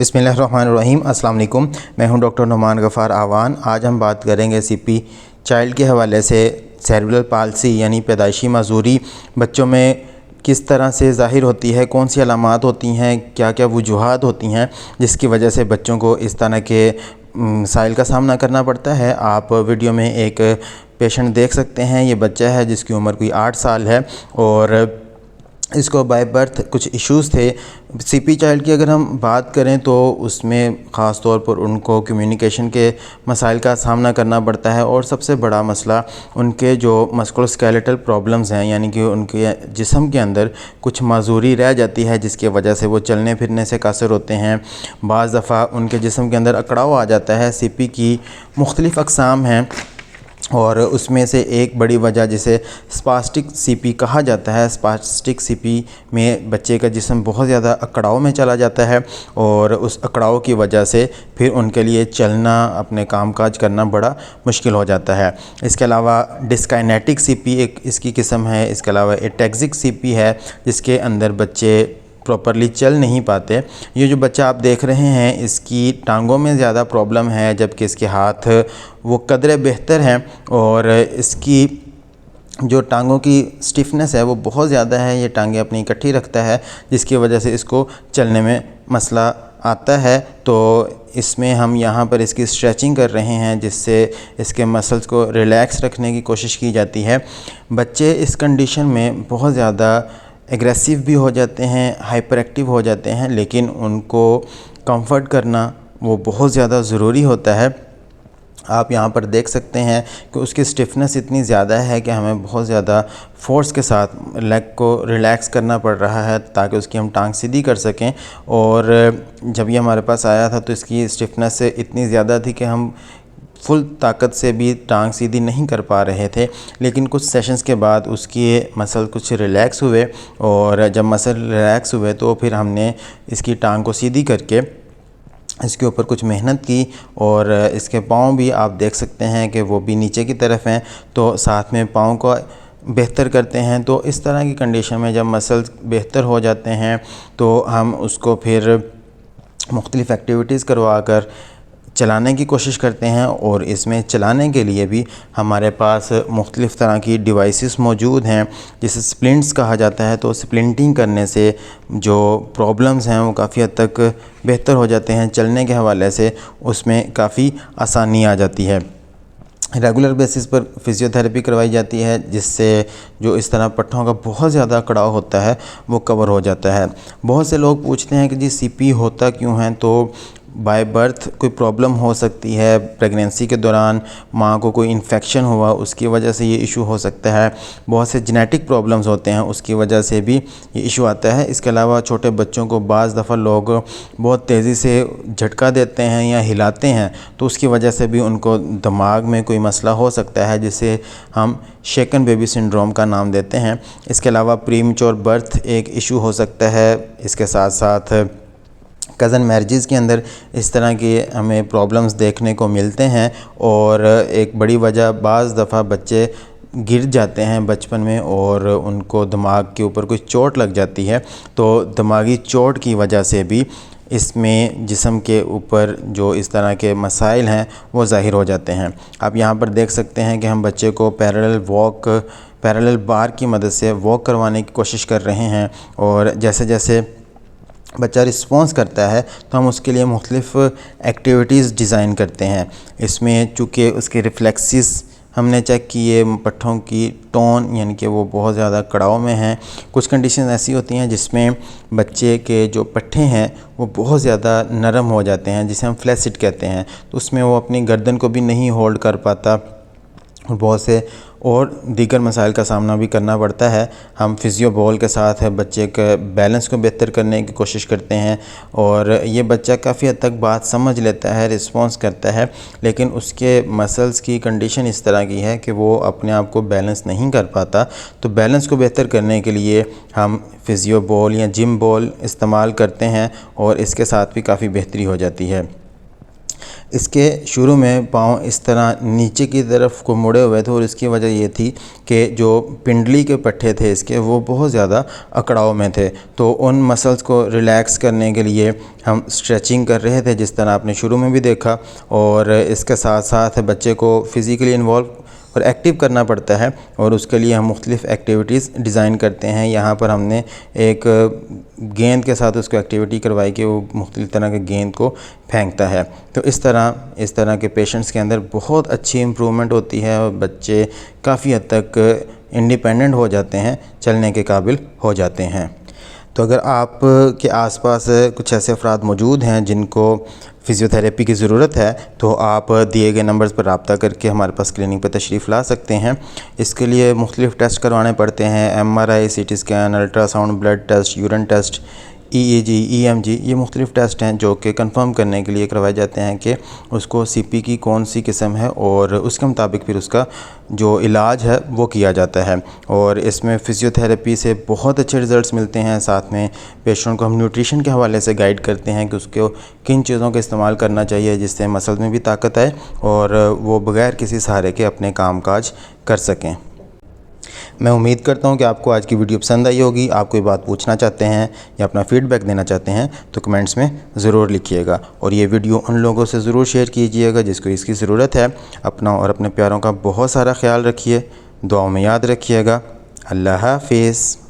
बिस्मिल्लाहिर्रहमानिर्रहीम। अस्सलाम वालेकुम। मैं हूं डॉक्टर नुमान गफ़ार आवान। आज हम बात करेंगे सीपी चाइल्ड के हवाले से सेरेब्रल पाल्सी यानी पैदाइशी माजूरी बच्चों में किस तरह से ज़ाहिर होती है, कौन सी अलामात होती हैं, क्या क्या वजूहात होती हैं जिसकी वजह से बच्चों को इस तरह के मसाइल का सामना करना पड़ता है। आप वीडियो में एक पेशेंट देख सकते हैं। ये बच्चा है जिसकी उम्र कोई 8 साल है और इसको बाय बर्थ कुछ इश्यूज़ थे। सीपी चाइल्ड की अगर हम बात करें तो उसमें ख़ास तौर पर उनको कम्युनिकेशन के मसाइल का सामना करना पड़ता है और सबसे बड़ा मसला उनके जो मस्कुलोस्केलेटल प्रॉब्लम्स हैं, यानी कि उनके जिस्म के अंदर कुछ माजूरी रह जाती है जिसकी वजह से वो चलने फिरने से कासिर होते हैं। बाज़ दफ़ा उनके जिस्म के अंदर अकड़ाव आ जाता है। सीपी की मुख्तलिफ़ अक़साम हैं और उसमें से एक बड़ी वजह जिसे स्पास्टिक सीपी कहा जाता है। स्पास्टिक सीपी में बच्चे का जिस्म बहुत ज़्यादा अकड़ाव में चला जाता है और उस अकड़ाव की वजह से फिर उनके लिए चलना, अपने कामकाज करना बड़ा मुश्किल हो जाता है। इसके अलावा डिस्काइनेटिक सीपी एक इसकी किस्म है। इसके अलावा एटैक्सिक सीपी है जिसके अंदर बच्चे प्रॉपरली चल नहीं पाते। ये जो बच्चा आप देख रहे हैं इसकी टांगों में ज़्यादा प्रॉब्लम है, जबकि इसके हाथ वो कदरे बेहतर हैं और इसकी जो टांगों की स्टिफनेस है वो बहुत ज़्यादा है। ये टांगें अपनी इकट्ठी रखता है जिसकी वजह से इसको चलने में मसला आता है। तो इसमें हम यहाँ पर इसकी स्ट्रेचिंग कर रहे हैं जिससे इसके मसल्स को रिलैक्स रखने की कोशिश की जाती है। बच्चे इस कंडीशन में बहुत ज़्यादा एग्रेसिव भी हो जाते हैं, हाइपर एक्टिव हो जाते हैं, लेकिन उनको कंफर्ट करना वो बहुत ज़्यादा ज़रूरी होता है। आप यहाँ पर देख सकते हैं कि उसकी स्टिफनेस इतनी ज़्यादा है कि हमें बहुत ज़्यादा फ़ोर्स के साथ लेग को रिलैक्स करना पड़ रहा है ताकि उसकी हम टांग सीधी कर सकें। और जब ये हमारे पास आया था तो इसकी स्टिफनेस इतनी ज़्यादा थी कि हम फुल ताकत से भी टांग सीधी नहीं कर पा रहे थे। लेकिन कुछ सेशंस के बाद उसकी मसल कुछ रिलैक्स हुए और जब मसल रिलैक्स हुए तो फिर हमने इसकी टांग को सीधी करके इसके ऊपर कुछ मेहनत की और इसके पाँव भी आप देख सकते हैं कि वो भी नीचे की तरफ हैं, तो साथ में पाँव को बेहतर करते हैं। तो इस तरह की कंडीशन में जब मसल्स बेहतर हो जाते हैं तो हम उसको फिर मुख्तलिफ़ एक्टिविटीज़ करवा कर चलाने की कोशिश करते हैं और इसमें चलाने के लिए भी हमारे पास मुख्तलिफ़ तरह की डिवाइसेस मौजूद हैं जिसे स्प्लिंट्स कहा जाता है। तो स्प्लिंटिंग करने से जो प्रॉब्लम्स हैं वो काफ़ी हद तक बेहतर हो जाते हैं। चलने के हवाले से उसमें काफ़ी आसानी आ जाती है। रेगुलर बेसिस पर फ़िज़ियोथेरेपी करवाई जाती है जिससे जो इस तरह पट्ठों का बहुत ज़्यादा अकड़ाव होता है वो कवर हो जाता है। बहुत से लोग पूछते हैं कि जी सीपी होता क्यों है। तो बाय बर्थ कोई प्रॉब्लम हो सकती है, प्रेगनेंसी के दौरान माँ को कोई इन्फेक्शन हुआ उसकी वजह से ये इशू हो सकता है। बहुत से जेनेटिक प्रॉब्लम्स होते हैं उसकी वजह से भी ये इशू आता है। इसके अलावा छोटे बच्चों को बाज़ दफ़ा लोग बहुत तेज़ी से झटका देते हैं या हिलाते हैं तो उसकी वजह से भी उनको दिमाग में कोई मसला हो सकता है जिसे हम शेकन बेबी सिंड्रोम का नाम देते हैं। इसके अलावा प्रीमेच्योर बर्थ एक इशू हो सकता है। इसके साथ साथ कज़न मैरिजेज़ के अंदर इस तरह के हमें प्रॉब्लम्स देखने को मिलते हैं और एक बड़ी वजह बाज़ दफ़ा बच्चे गिर जाते हैं बचपन में और उनको दिमाग के ऊपर कोई चोट लग जाती है। तो दिमागी चोट की वजह से भी इसमें जिस्म के ऊपर जो इस तरह के मसाइल हैं वो ज़ाहिर हो जाते हैं। आप यहाँ पर देख सकते हैं कि हम बच्चे को पैरेलल बार की मदद से वॉक करवाने की कोशिश कर रहे हैं और जैसे जैसे बच्चा रिस्पॉन्स करता है तो हम उसके लिए मुख्तलिफ़ एक्टिविटीज़ डिज़ाइन करते हैं। इसमें चूँकि उसके रिफ्लेक्सेस हमने चेक किए, पट्ठों की टोन यानी कि वो बहुत ज़्यादा कड़ाव में हैं। कुछ कंडीशन ऐसी होती हैं जिसमें बच्चे के जो पट्ठे हैं वो बहुत ज़्यादा नरम हो जाते हैं जिसे हम फ्लैसिड कहते हैं। तो उसमें वो अपनी गर्दन को भी नहीं होल्ड कर पाता और बहुत से और दीगर मसाइल का सामना भी करना पड़ता है। हम फिजियो बॉल के साथ है बच्चे के बैलेंस को बेहतर करने की कोशिश करते हैं और ये बच्चा काफ़ी हद तक बात समझ लेता है, रिस्पॉन्स करता है, लेकिन उसके मसल्स की कंडीशन इस तरह की है कि वो अपने आप को बैलेंस नहीं कर पाता। तो बैलेंस को बेहतर करने के लिए हम फिजियो बॉल या जिम बॉल इस्तेमाल करते हैं और इसके साथ भी काफ़ी बेहतरी हो जाती है। इसके शुरू में पाँव इस तरह नीचे की तरफ को मुड़े हुए थे और इसकी वजह ये थी कि जो पिंडली के पट्टे थे इसके वो बहुत ज़्यादा अकड़ाव में थे। तो उन मसल्स को रिलैक्स करने के लिए हम स्ट्रेचिंग कर रहे थे, जिस तरह आपने शुरू में भी देखा। और इसके साथ साथ बच्चे को फ़िज़िकली इन्वॉल्व और एक्टिव करना पड़ता है और उसके लिए हम मुख्तलिफ़ एक्टिविटीज़ डिज़ाइन करते हैं। यहाँ पर हमने एक गेंद के साथ उसको एक्टिविटी करवाई कि वो मुख्तलिफ़ तरह के गेंद को फेंकता है। तो इस तरह के पेशेंट्स के अंदर बहुत अच्छी इम्प्रूवमेंट होती है और बच्चे काफ़ी हद तक इंडिपेंडेंट हो जाते हैं, चलने के काबिल हो जाते हैं। तो अगर आप के आसपास कुछ ऐसे अफराद मौजूद हैं जिनको फ़िज़ियोथेरेपी की ज़रूरत है, तो आप दिए गए नंबर्स पर रब्ता करके हमारे पास क्लिनिक पर तशरीफ़ ला सकते हैं। इसके लिए मुख्तलिफ़ टेस्ट करवाने पड़ते हैं, MRI, CT scan, ultrasound, blood test, urine test, EEG, EMG, ये मुख्तलिफ़ टेस्ट हैं जो कि कंफर्म करने के लिए करवाए जाते हैं कि उसको CP की कौन सी किस्म है और उसके मुताबिक फिर उसका जो इलाज है वो किया जाता है। और इसमें फ़िज़ियोथेरेपी से बहुत अच्छे रिज़ल्ट्स मिलते हैं। साथ में पेशेंट को हम न्यूट्रिशन के हवाले से गाइड करते हैं कि उसको किन चीज़ों का इस्तेमाल करना चाहिए जिससे मसल में भी ताकत आए और वो बग़ैर किसी सहारे के अपने काम काज कर सकें। मैं उम्मीद करता हूँ कि आपको आज की वीडियो पसंद आई होगी। आप कोई बात पूछना चाहते हैं या अपना फ़ीडबैक देना चाहते हैं तो कमेंट्स में ज़रूर लिखिएगा और ये वीडियो उन लोगों से ज़रूर शेयर कीजिएगा जिसको इसकी ज़रूरत है। अपना और अपने प्यारों का बहुत सारा ख्याल रखिए, दुआओं में याद रखिएगा। अल्लाह हाफ़िज़।